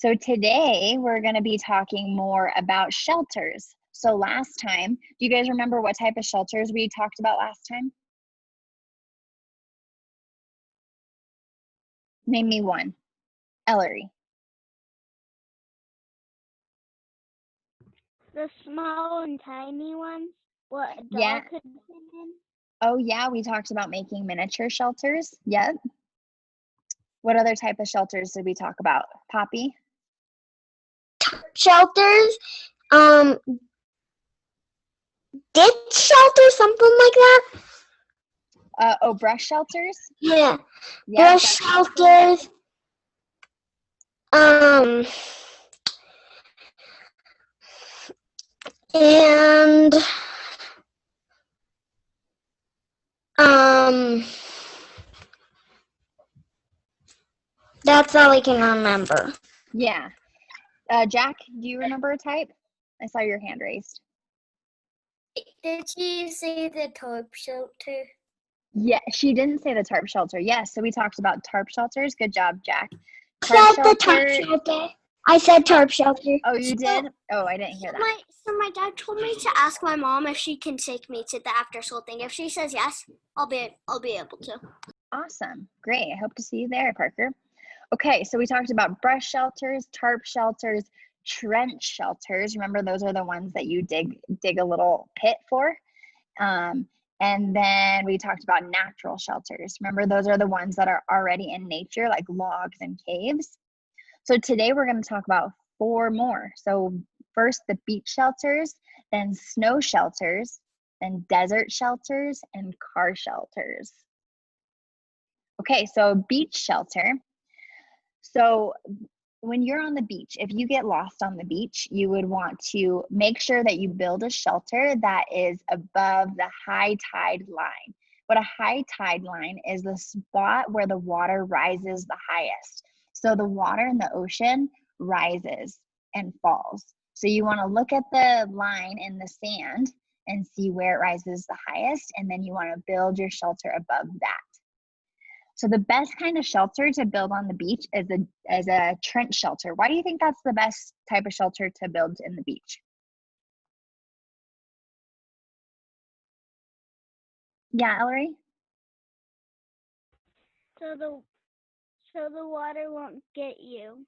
So today we're going to be talking more about shelters. So last time, do you guys remember what type of shelters we talked about last time? Name me one. Ellery. The small and tiny ones, what a dog Yeah. could fit in. Oh yeah, we talked about making miniature shelters. Yep. What other type of shelters did we talk about? Poppy? Shelters, ditch shelters, something like that. Brush shelters? Yeah, Yep, brush shelters. And that's all I can remember. Yeah. Jack, do you remember a type? I saw your hand raised. Did she say the tarp shelter? Yeah, she didn't say the tarp shelter. Yes, so we talked about tarp shelters. Good job, Jack. I said tarp shelter. I said tarp shelter. Oh, you did? Oh, I didn't hear that. So my dad told me to ask my mom if she can take me to the after school thing. If she says yes, I'll be able to. Awesome. Great. I hope to see you there, Parker. Okay, so we talked about brush shelters, tarp shelters, trench shelters. Remember, those are the ones that you dig a little pit for. And then we talked about natural shelters. Remember, those are the ones that are already in nature, like logs and caves. So today we're going to talk about 4 more. So first, the beach shelters, then snow shelters, then desert shelters, and car shelters. Okay, so beach shelter. So when you're on the beach, if you get lost on the beach, you would want to make sure that you build a shelter that is above the high tide line. What a high tide line is the spot where the water rises the highest. So the water in the ocean rises and falls. So you want to look at the line in the sand and see where it rises the highest, and then you want to build your shelter above that. So the best kind of shelter to build on the beach is a trench shelter. Why do you think that's the best type of shelter to build in the beach? Yeah, Ellery? So the water won't get you.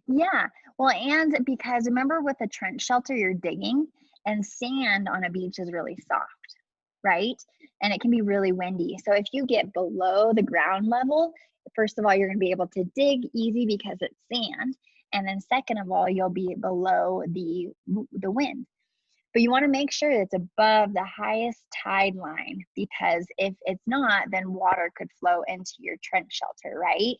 Yeah, well, and because remember with a trench shelter, you're digging, and sand on a beach is really soft, right? And it can be really windy. So if you get below the ground level, first of all, you're going to be able to dig easy because it's sand. And then second of all, you'll be below the wind. But you want to make sure it's above the highest tide line, because if it's not, then water could flow into your trench shelter, right?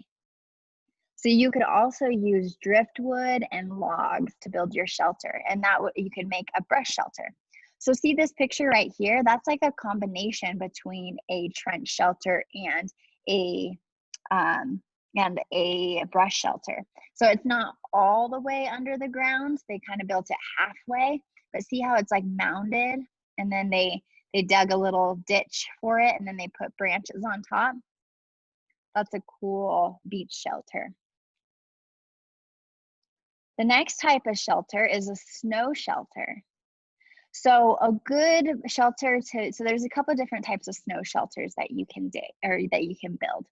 So you could also use driftwood and logs to build your shelter, and you could make a brush shelter. So see this picture right here? That's like a combination between a trench shelter and a brush shelter. So it's not all the way under the ground. They kind of built it halfway, but see how it's like mounded, and then they dug a little ditch for it, and then they put branches on top. That's a cool beach shelter. The next type of shelter is a snow shelter. So a good shelter so there's a couple of different types of snow shelters that you can that you can build.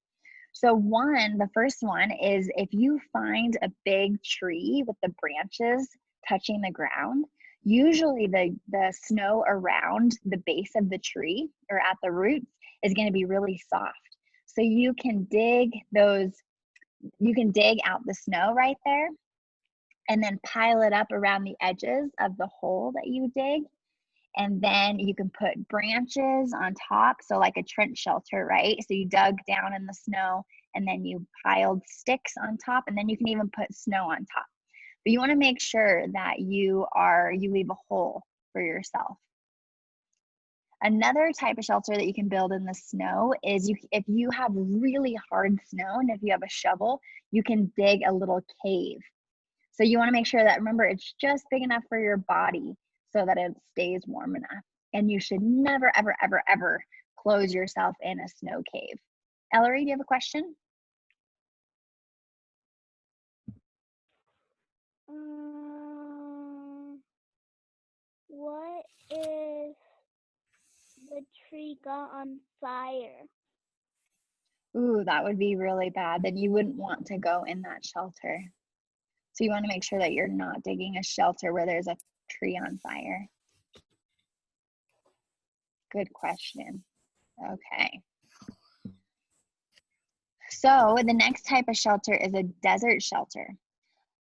So the first one is if you find a big tree with the branches touching the ground, usually the snow around the base of the tree or at the roots is going to be really soft. So you can dig out the snow right there and then pile it up around the edges of the hole that you dig. And then you can put branches on top, so like a trench shelter, right? So you dug down in the snow and then you piled sticks on top, and then you can even put snow on top. But you want to make sure that you leave a hole for yourself. Another type of shelter that you can build in the snow is if you have really hard snow and if you have a shovel, you can dig a little cave. So you want to make sure that, remember, it's just big enough for your body so that it stays warm enough. And you should never, ever, ever, ever close yourself in a snow cave. Ellery, do you have a question? What if the tree got on fire? Ooh, that would be really bad. Then you wouldn't want to go in that shelter. So you want to make sure that you're not digging a shelter where there's a tree on fire. Good question. Okay. So the next type of shelter is a desert shelter.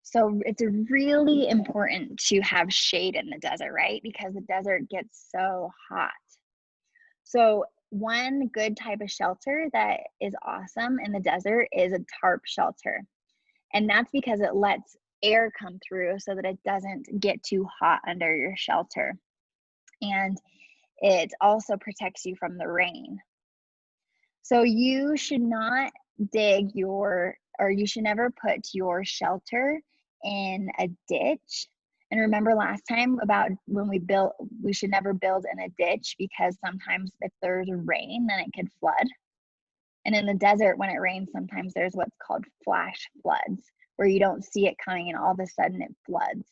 So it's really important to have shade in the desert, right? Because the desert gets so hot. So one good type of shelter that is awesome in the desert is a tarp shelter. And that's because it lets air come through so that it doesn't get too hot under your shelter. And it also protects you from the rain. So you should not dig you should never put your shelter in a ditch. And remember last time about when we should never build in a ditch because sometimes if there's rain, then it could flood. And in the desert, when it rains, sometimes there's what's called flash floods, where you don't see it coming and all of a sudden it floods.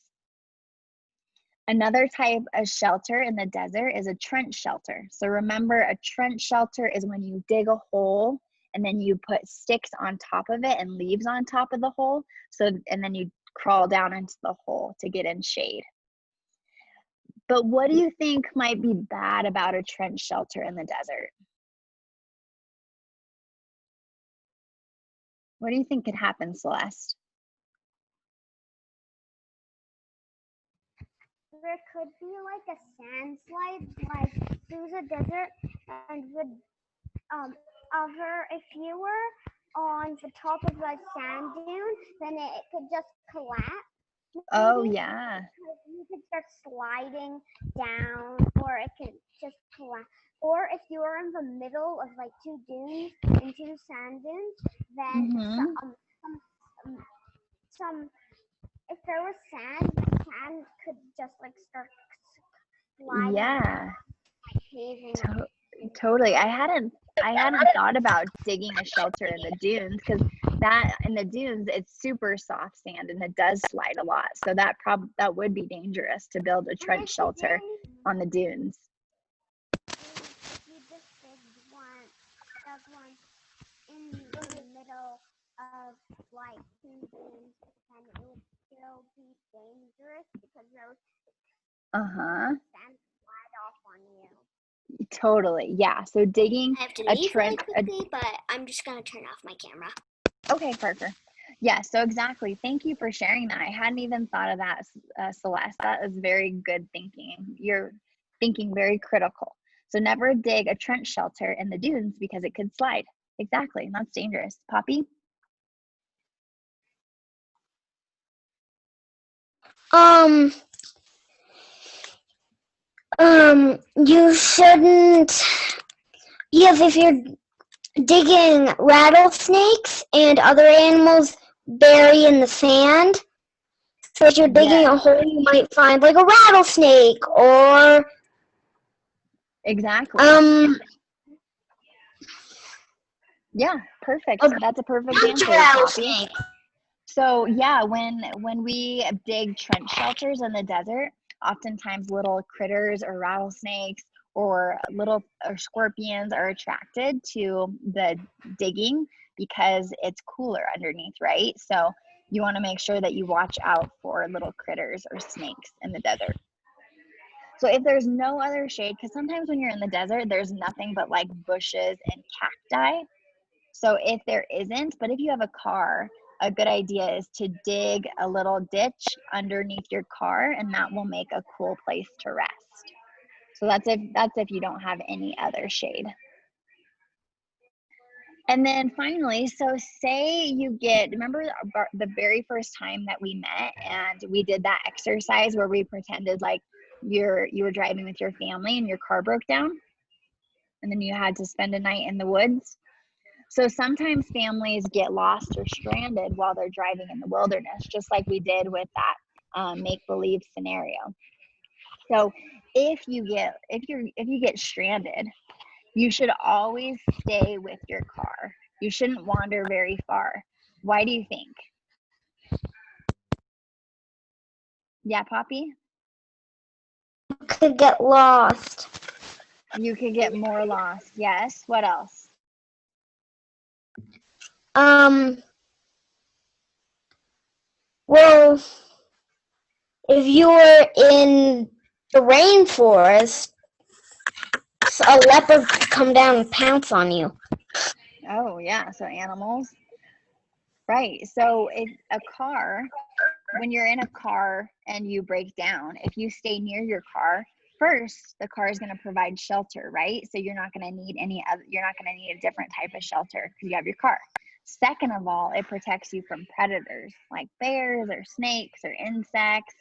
Another type of shelter in the desert is a trench shelter. So remember, a trench shelter is when you dig a hole and then you put sticks on top of it and leaves on top of the hole. And then you crawl down into the hole to get in shade. But what do you think might be bad about a trench shelter in the desert? What do you think could happen, Celeste? There could be like a sand slide, like through the desert, and would if you were on the top of a sand dune, then it could just collapse. Oh, maybe. yeah. You could start sliding down, or it could just collapse. Or if you were in the middle of like two dunes and two sand dunes, then if there was sand could just like start sliding. Yeah. Caving. Totally. I hadn't thought about digging a shelter in the dunes because in the dunes it's super soft sand and it does slide a lot. So that would be dangerous to build a trench shelter on the dunes. You just dug one in the middle of like two dunes, and it would still be dangerous because there was sand slide off on you. Totally. Yeah. So digging I have to a leave trench really quickly, but I'm just going to turn off my camera. Okay, Parker. Yeah, so exactly. Thank you for sharing that. I hadn't even thought of that, Celeste. That is very good thinking. You're thinking very critical. So never dig a trench shelter in the dunes because it could slide. Exactly. That's dangerous. Poppy? You shouldn't. Yes, if you're digging rattlesnakes and other animals bury in the sand, so if you're digging a hole, you might find like a rattlesnake or. Exactly. Yeah, perfect. That's a perfect answer, Poppy. So yeah, when we dig trench shelters in the desert, oftentimes little critters or rattlesnakes or scorpions are attracted to the digging because it's cooler underneath, right? So you want to make sure that you watch out for little critters or snakes in the desert. So if there's no other shade, because sometimes when you're in the desert, there's nothing but like bushes and cacti. So if there isn't, but if you have a car, a good idea is to dig a little ditch underneath your car, and that will make a cool place to rest. So that's if you don't have any other shade. And then finally, so say you remember the very first time that we met and we did that exercise where we pretended like you were driving with your family and your car broke down and then you had to spend a night in the woods? So sometimes families get lost or stranded while they're driving in the wilderness, just like we did with that make-believe scenario. So if you get stranded, you should always stay with your car. You shouldn't wander very far. Why do you think? Yeah, Poppy? Could get lost. You could get more lost. Yes. What else? Well, if you were in the rainforest, a leopard could come down and pounce on you. Oh, yeah. So animals. Right. So if a car, when you're in a car and you break down, if you stay near your car, first the car is going to provide shelter, right? So you're not going to need you're not going to need a different type of shelter because you have your car. Second of all, it protects you from predators like bears or snakes or insects.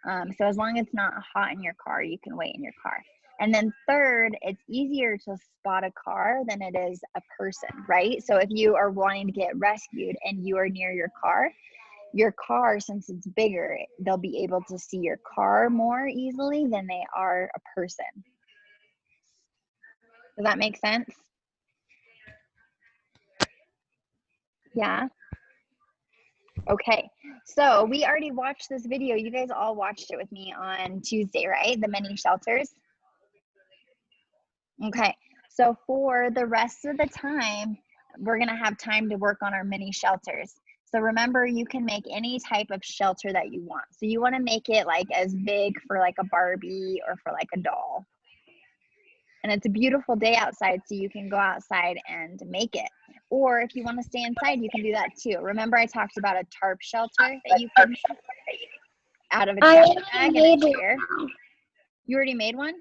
So as long as it's not hot in your car, you can wait in your car. And then third, it's easier to spot a car than it is a person, right? So if you are wanting to get rescued and you are near your car, since it's bigger, they'll be able to see your car more easily than they are a person. Does that make sense? Yeah. Okay. So we already watched this video. You guys all watched it with me on Tuesday, right? The mini shelters. Okay. So for the rest of the time, we're going to have time to work on our mini shelters. So remember, you can make any type of shelter that you want. So you want to make it like as big for like a Barbie or for like a doll. And it's a beautiful day outside, so you can go outside and make it. Or if you want to stay inside, you can do that too. Remember I talked about a tarp shelter that you can make out of a trash bag and a chair? You already made one?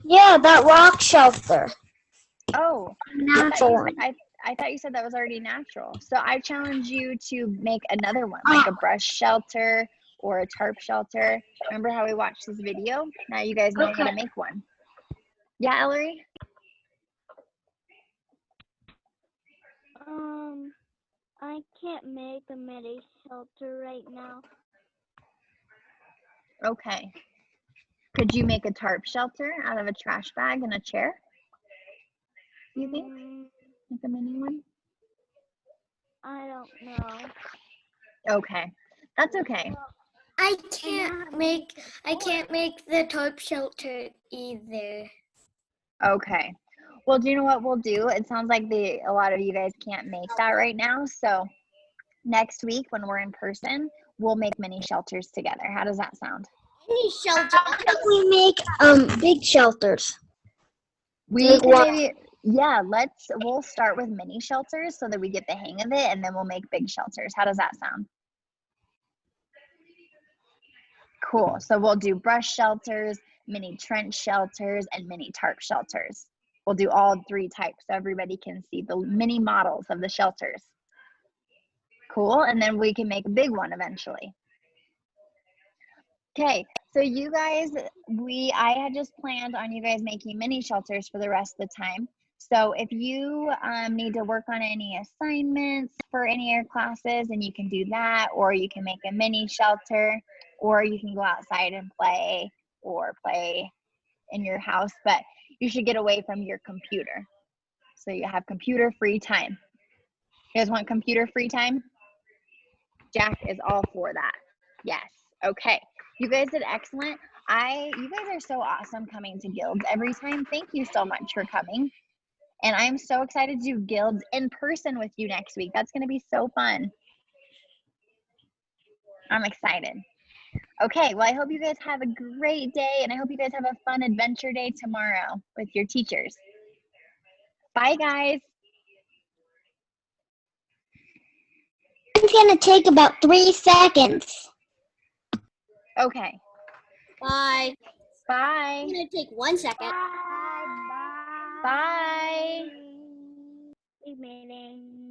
Yeah, that rock shelter. Oh, Natural one. I thought you said that was already natural. So I challenge you to make another one, like a brush shelter or a tarp shelter. Remember how we watched this video? Now you guys know how to make one. Yeah, Ellery? I can't make a mini shelter right now. Okay. Could you make a tarp shelter out of a trash bag and a chair? You think? Like a mini one? I don't know. Okay. That's okay. I can't make the tarp shelter either. Okay. Well, do you know what we'll do? It sounds like a lot of you guys can't make that right now. So next week when we're in person, we'll make mini shelters together. How does that sound? Mini shelter. We make big shelters. We can maybe, yeah, we'll start with mini shelters so that we get the hang of it, and then we'll make big shelters. How does that sound? Cool. So we'll do brush shelters, mini trench shelters, and mini tarp shelters. We'll do all three types so everybody can see the mini models of the shelters. Cool. And then we can make a big one eventually. Okay. So you guys, I had just planned on you guys making mini shelters for the rest of the time. So if you need to work on any assignments for any of your classes, and you can do that, or you can make a mini shelter, or you can go outside and play or play in your house, but you should get away from your computer. So you have computer free time. You guys want computer free time? Jack is all for that. Yes. Okay. You guys did excellent. You guys are so awesome coming to Guilds every time. Thank you so much for coming. And I'm so excited to do Guilds in person with you next week. That's going to be so fun. I'm excited. Okay, well, I hope you guys have a great day, and I hope you guys have a fun adventure day tomorrow with your teachers. Bye, guys. It's going to take about 3 seconds. Okay. Bye. Bye. It's gonna take 1 second. Bye. Big meeting.